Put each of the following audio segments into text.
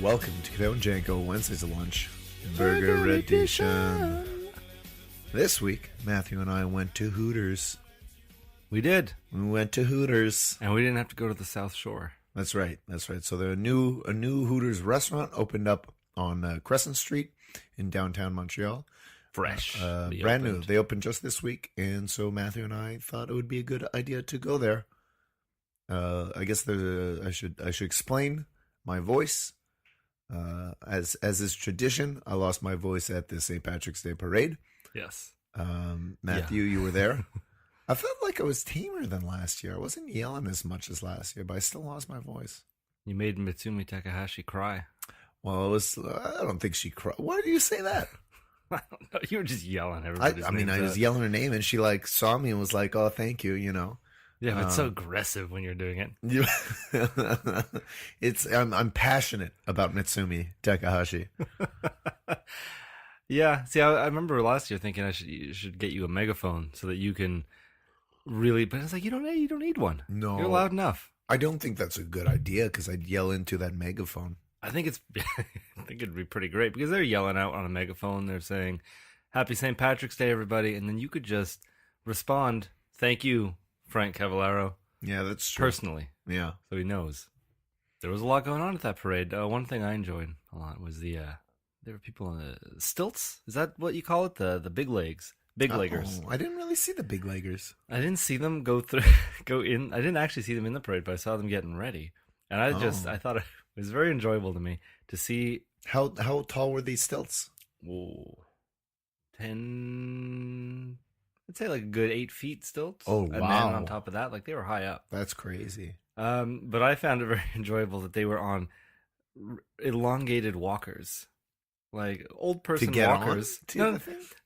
Welcome to Cuban Janko Wednesdays at Lunch Burger Edition. This week, Matthew and I went to Hooters. We did. We went to Hooters. And we didn't have to go to the South Shore. That's right. So a new Hooters restaurant opened up on Crescent Street in downtown Montreal. Fresh. Brand new. They opened just this week, and so Matthew and I thought it would be a good idea to go there. I guess I should explain my voice. As is tradition, I lost my voice at the St. Patrick's Day parade. Yes. Matthew, you were there. I felt like I was tamer than last year. I wasn't yelling as much as last year, but I still lost my voice. You made Mitsumi Takahashi cry. Well, I don't think she cried. Why do you say that? I don't know. You were just yelling everybody's I was yelling her name, and she saw me and was like, "Oh, thank you," you know. Yeah, but it's so aggressive when you're doing it. I'm passionate about Mitsumi Takahashi. Yeah. See, I remember last year thinking I should get you a megaphone so that you can really. But it's like you don't need one. No, you're loud enough. I don't think that's a good idea because I'd yell into that megaphone. I think it'd be pretty great because they're yelling out on a megaphone. They're saying, "Happy St. Patrick's Day, everybody," and then you could just respond, "Thank you, Frank Cavallaro." Yeah, that's true. Personally. Yeah. So he knows. There was a lot going on at that parade. One thing I enjoyed a lot was there were people on the stilts. Is that what you call it? The big legs. Big leggers. I didn't really see the big leggers. I didn't see them go in. I didn't actually see them in the parade, but I saw them getting ready. And I thought it was very enjoyable to me to see. How tall were these stilts? 10... I'd say like a good 8 feet stilts. Oh, wow. And then on top of that, they were high up. That's crazy. But I found it very enjoyable that they were on elongated walkers. Like old person walkers.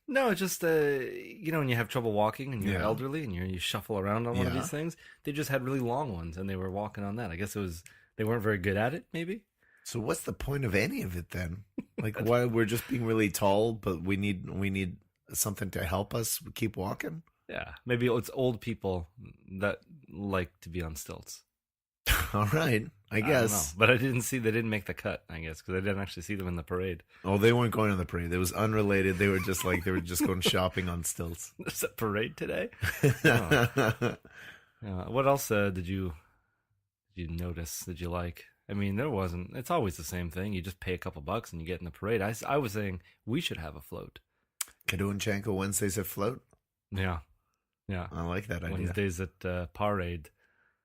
No, just when you have trouble walking and you're elderly and you shuffle around on one of these things, they just had really long ones and they were walking on that. I guess they weren't very good at it, maybe. So what's the point of any of it then? Like, why we're just being really tall, but we need something to help us keep walking? Yeah, maybe it's old people that like to be on stilts. All right, I guess. But they didn't make the cut, I guess, because I didn't actually see them in the parade. Oh, they weren't going on the parade. It was unrelated. They were just going shopping on stilts. There's a parade today? What else did you notice? Did you like? I mean, there wasn't. It's always the same thing. You just pay a couple bucks and you get in the parade. I was saying we should have a float. Cuban Janko Wednesdays at float? Yeah. I like that idea. Wednesdays at parade.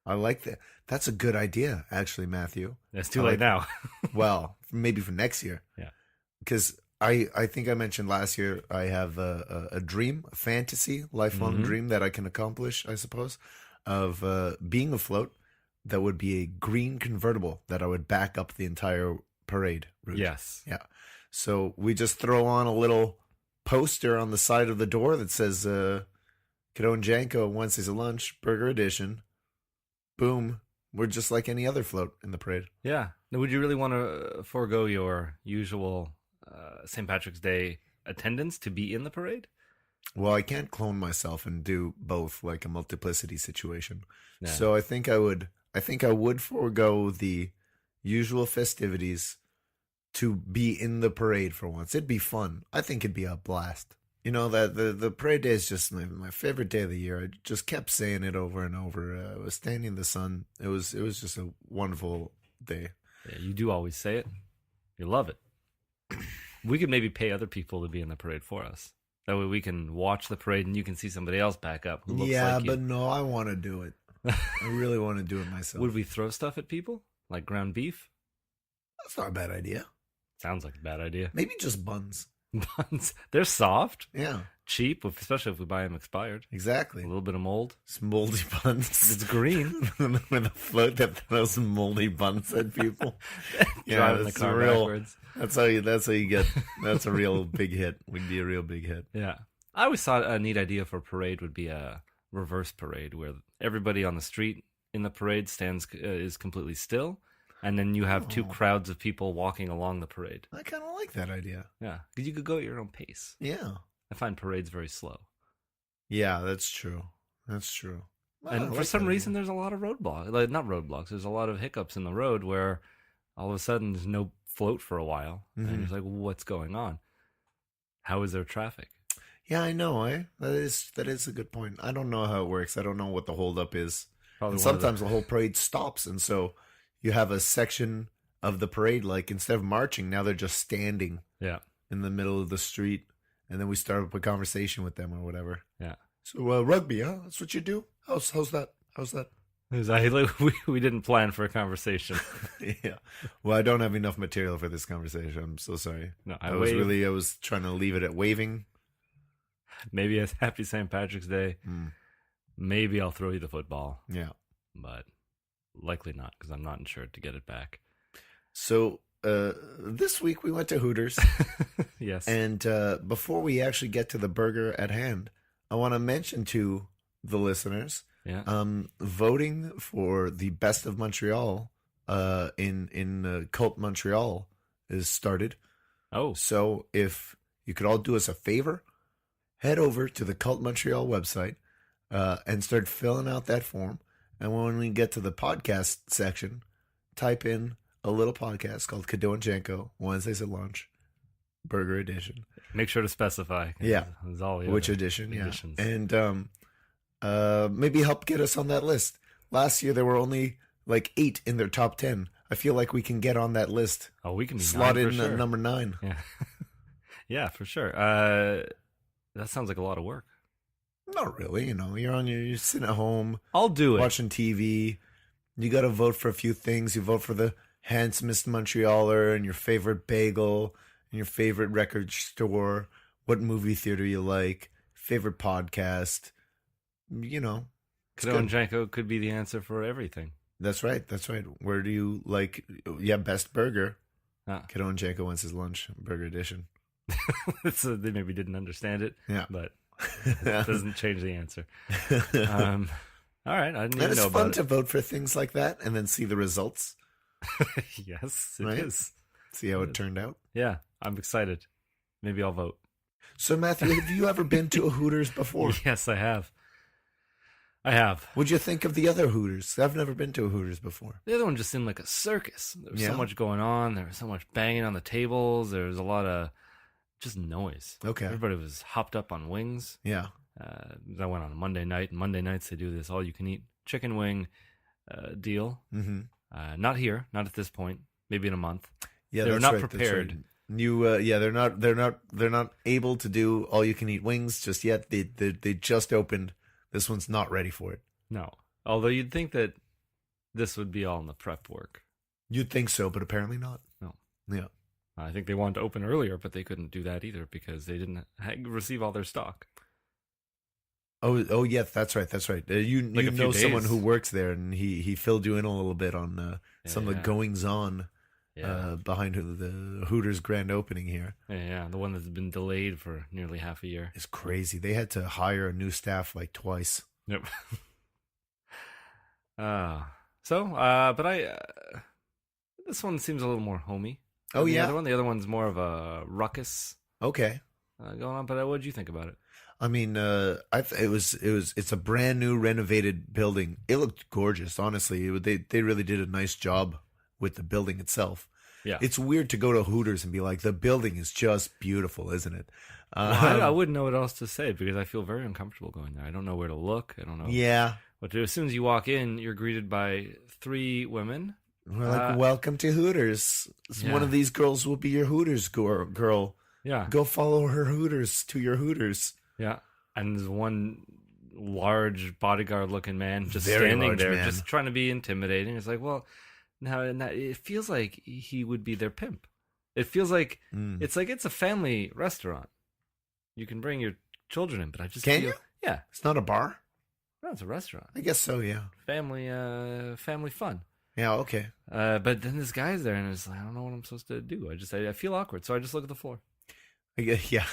I like that. That's a good idea, actually, Matthew. It's too late now. Well, maybe for next year. Yeah. Because I think I mentioned last year I have a dream, a fantasy, lifelong dream that I can accomplish, I suppose, of being afloat that would be a green convertible that I would back up the entire parade route. Yes. Yeah. So we just throw on a little poster on the side of the door that says Cuban Janko Wednesdays at Lunch, Burger Edition. Boom. We're just like any other float in the parade. Yeah. Now, would you really want to forego your usual St. Patrick's Day attendance to be in the parade? Well, I can't clone myself and do both, like a multiplicity situation. Yeah. So I think I would forego the usual festivities to be in the parade for once. It'd be fun. I think it'd be a blast. You know, that the parade day is just my favorite day of the year. I just kept saying it over and over. I was standing in the sun. It was just a wonderful day. Yeah, you do always say it. You love it. We could maybe pay other people to be in the parade for us. That way we can watch the parade and you can see somebody else back up who looks like you. But no, I want to do it. I really want to do it myself. Would we throw stuff at people? Like ground beef? That's not a bad idea. Sounds like a bad idea. Maybe just buns. Buns. They're soft. Yeah. Cheap, especially if we buy them expired. Exactly. A little bit of mold. Some moldy buns. It's green. With a float that throws some moldy buns at people. Driving the car backwards. That's how you get. That's a real big hit. Would be a real big hit. Yeah. I always thought a neat idea for a parade would be a reverse parade where everybody on the street in the parade is completely still. And then you have two crowds of people walking along the parade. I kind of like that idea. Yeah, because you could go at your own pace. Yeah. I find parades very slow. Yeah, that's true. That's true. Well, and for some reason, there's a lot of roadblocks. Not roadblocks. There's a lot of hiccups in the road where all of a sudden there's no float for a while, and it's like, what's going on? How is there traffic? Yeah, I know. That is a good point. I don't know how it works. I don't know what the holdup is. Probably And sometimes the whole parade stops, and so you have a section of the parade, like instead of marching, now they're just standing in the middle of the street, and then we start up a conversation with them or whatever. Yeah. So rugby, huh? That's what you do? How's that? How's that? We didn't plan for a conversation. Yeah. Well, I don't have enough material for this conversation. I'm so sorry. No, I was trying to leave it at waving. Maybe a happy St. Patrick's Day. Maybe I'll throw you the football. Yeah. But likely not, because I'm not insured to get it back. So this week we went to Hooters. Yes. And before we actually get to the burger at hand, I want to mention to the listeners, voting for the best of Montreal in Cult Montreal is started. Oh. So if you could all do us a favor, head over to the Cult Montreal website and start filling out that form. And when we get to the podcast section, type in a little podcast called Cadeau and Janko, Wednesdays at Lunch, Burger Edition. Make sure to specify. Yeah. All which edition, editions. Yeah. And maybe help get us on that list. Last year, there were only like 8 in their top 10. I feel like we can get on that list. Oh, we can be slot in sure. At number 9. Yeah. Yeah, for sure. That sounds like a lot of work. Not really. You're sitting at home. I'll do it. Watching TV. You got to vote for a few things. You vote for the handsomest Montrealer and your favorite bagel and your favorite record store, what movie theater you like, favorite podcast, Cadeau and Janko could be the answer for everything. That's right. Where do you like, best burger? Cadeau and Janko Wants His Lunch, Burger Edition. So they maybe didn't understand it. Yeah. But it doesn't change the answer. All right. I didn't even know about it. It's fun to vote for things like that and then see the results. Yes, it is. See how it turned out. Yeah, I'm excited. Maybe I'll vote. So, Matthew, have you ever been to a Hooters before? Yes, I have. What'd you think of the other Hooters? I've never been to a Hooters before. The other one just seemed like a circus. There was so much going on. There was so much banging on the tables. There was a lot of just noise. Okay. Everybody was hopped up on wings. Yeah. I went on a Monday night. And Monday nights they do this all-you-can-eat chicken wing deal. Mm-hmm. Not here. Not at this point. Maybe in a month. Yeah, they were not prepared. Right. They're not able to do all-you-can-eat wings just yet. They just opened. This one's not ready for it. No. Although you'd think that this would be all in the prep work. You'd think so, but apparently not. No. Yeah. I think they wanted to open earlier, but they couldn't do that either because they didn't receive all their stock. Oh, yeah, that's right. You know someone who works there, and he filled you in a little bit on some of the goings-on behind the Hooters grand opening here. Yeah, the one that's been delayed for nearly half a year. It's crazy. They had to hire a new staff like twice. Yep. This one seems a little more homey. Oh, yeah? The other one's more of a ruckus. Okay. Going on, but what did you think about it? I mean, it's a brand new renovated building. It looked gorgeous, honestly. They really did a nice job with the building itself. Yeah. It's weird to go to Hooters and be like, the building is just beautiful, isn't it? I wouldn't know what else to say because I feel very uncomfortable going there. I don't know where to look. I don't know. Yeah. What to do. As soon as you walk in, you're greeted by 3 women. We're like, welcome to Hooters. One of these girls will be your Hooters girl. Yeah. Go follow her Hooters to your Hooters. Yeah. And there's one large bodyguard-looking man just standing there, just trying to be intimidating. It's like, well, now it feels like he would be their pimp. It feels like it's a family restaurant. You can bring your children in, but I just can you? Yeah, it's not a bar. No, it's a restaurant. I guess so. Yeah, family fun. Yeah, okay. But then this guy's there, and it's like I don't know what I'm supposed to do. I feel awkward, so I just look at the floor. Yeah.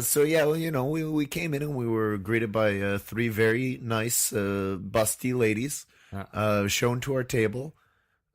So yeah, well, we came in and we were greeted by 3 very nice, busty ladies, shown to our table,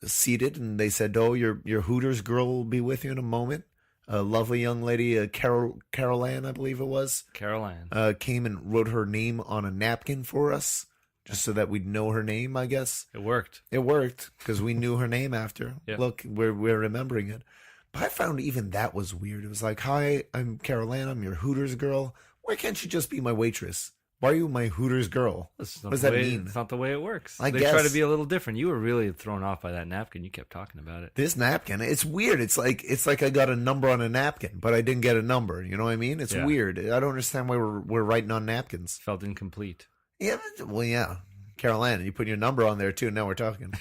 seated, and they said, "Oh, your Hooters girl will be with you in a moment." A lovely young lady, Carol Ann, I believe it was. Carol Ann came and wrote her name on a napkin for us. just so that we'd know her name, I guess. It worked. It worked because we knew her name after. Yeah. Look, we're remembering it. But I found even that was weird. It was like, hi, I'm Carol Ann. I'm your Hooters girl. Why can't you just be my waitress? Why are you my Hooters girl? What does that mean? It's not the way it works. I they guess. try to be a little different. You were really thrown off by that napkin. You kept talking about it. This napkin, it's weird. It's like I got a number on a napkin, but I didn't get a number. You know what I mean? It's weird. I don't understand why we're writing on napkins. Felt incomplete. Yeah, well, yeah. Carol Ann, you put your number on there too. Now we're talking.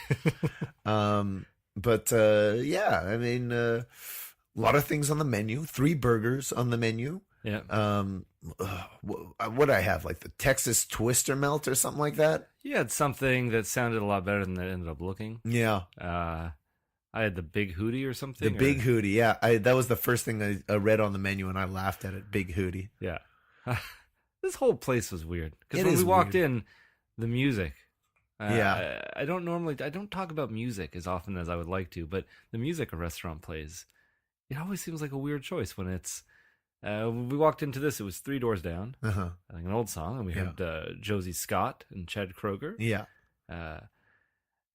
But yeah, I mean, a lot of things on the menu. 3 burgers on the menu. Yeah. What I have, like the Texas Twister Melt or something like that. You had something that sounded a lot better than it ended up looking. Yeah. I had the Big Hootie or something. The Big Hootie, yeah. That was the first thing I read on the menu, and I laughed at it. Big Hootie. Yeah. This whole place was weird because when we walked in, the music. I don't talk about music as often as I would like to, but the music a restaurant plays, it always seems like a weird choice when it's. We walked into this. It was 3 Doors Down. Uh-huh. I think an old song, and we heard Josie Scott and Chad Kroeger. Yeah. A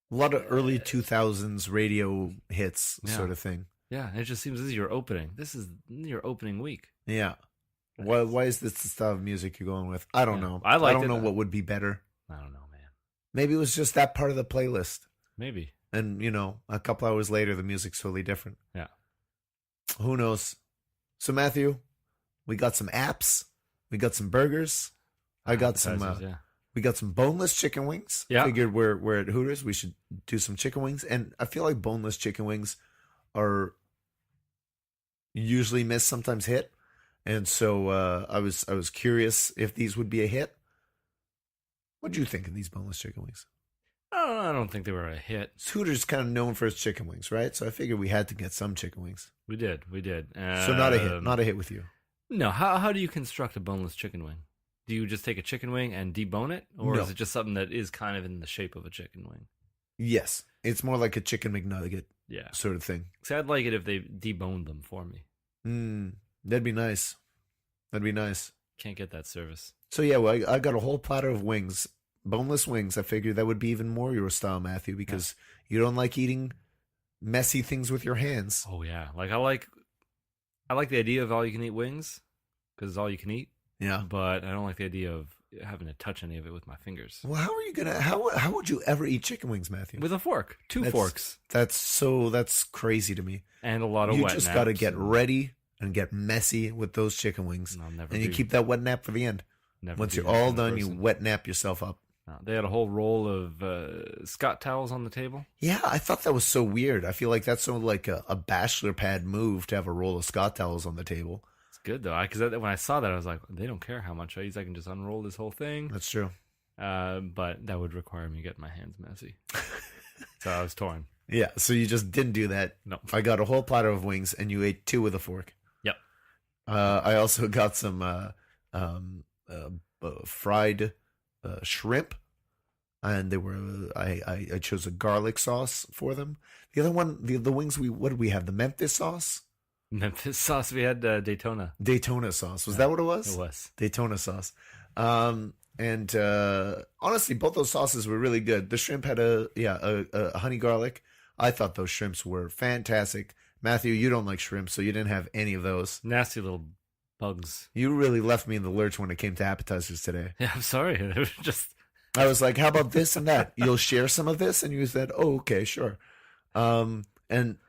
lot of early 2000s radio hits, sort of thing. Yeah, it just seems this is your opening. This is your opening week. Yeah. Why is this the style of music you're going with? I don't know. I don't know what would be better. I don't know, man. Maybe it was just that part of the playlist. Maybe. And, a couple hours later, the music's totally different. Yeah. Who knows? So, Matthew, we got some apps. We got some burgers. I got some. We got some boneless chicken wings. Yeah. Figured we're at Hooters. We should do some chicken wings. And I feel like boneless chicken wings are usually miss, sometimes hit. And so I was curious if these would be a hit. What do you think of these boneless chicken wings? I don't think they were a hit. Hooters kind of known for its chicken wings, right? So I figured we had to get some chicken wings. We did. So not a hit. Not a hit with you. No. How do you construct a boneless chicken wing? Do you just take a chicken wing and debone it? Or is it just something that is kind of in the shape of a chicken wing? Yes. It's more like a chicken McNugget sort of thing. See, I'd like it if they deboned them for me. That'd be nice. Can't get that service. So yeah, well, I got a whole platter of wings. Boneless wings. I figured that would be even more your style, Matthew, because you don't like eating messy things with your hands. Oh yeah. Like I like the idea of all you can eat wings because it's all you can eat. Yeah. But I don't like the idea of having to touch any of it with my fingers. Well, how are you going to how would you ever eat chicken wings, Matthew? With a fork. 2 forks. That's crazy to me. And a lot of wet naps. You just got to get ready and get messy with those chicken wings. And you keep that wet nap for the end. Once you're all done, you wet nap yourself up. They had a whole roll of Scott towels on the table. Yeah, I thought that was so weird. I feel like that's so like a bachelor pad move to have a roll of Scott towels on the table. It's good though, because when I saw that, I was like, they don't care how much I use. I can just unroll this whole thing. That's true. But that would require me getting my hands messy. So I was torn. Yeah, so you just didn't do that. No. I got a whole platter of wings, and you ate 2 with a fork. Yep. I also got some fried shrimp, and they were I chose a garlic sauce for them. The other one, the wings, what did we have? The Memphis sauce. Memphis sauce. We had Daytona sauce. Was that what it was? It was Daytona sauce. And honestly, both those sauces were really good. The shrimp had a honey garlic. I thought those shrimps were fantastic. Matthew, you don't like shrimp, so you didn't have any of those. Nasty little bugs. You really left me in the lurch when it came to appetizers today. Yeah, I'm sorry. It was just. I was like, how about this and that? You'll share some of this? And you said, oh, okay, sure. And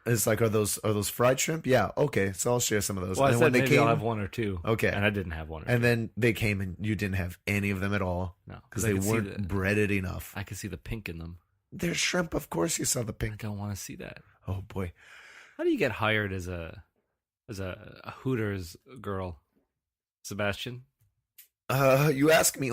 it's like, are those fried shrimp? Yeah, okay, so I'll share some of those. Well, and I said maybe I'll have 1 or 2. Okay. And I didn't have 1 or 2. And then they came and you didn't have any of them at all. No. Because they weren't breaded enough. I could see the pink in them. They're shrimp, of course you saw the pink. I don't want to see that. Oh, boy. How do you get hired as a Hooters girl, Sebastien? You ask me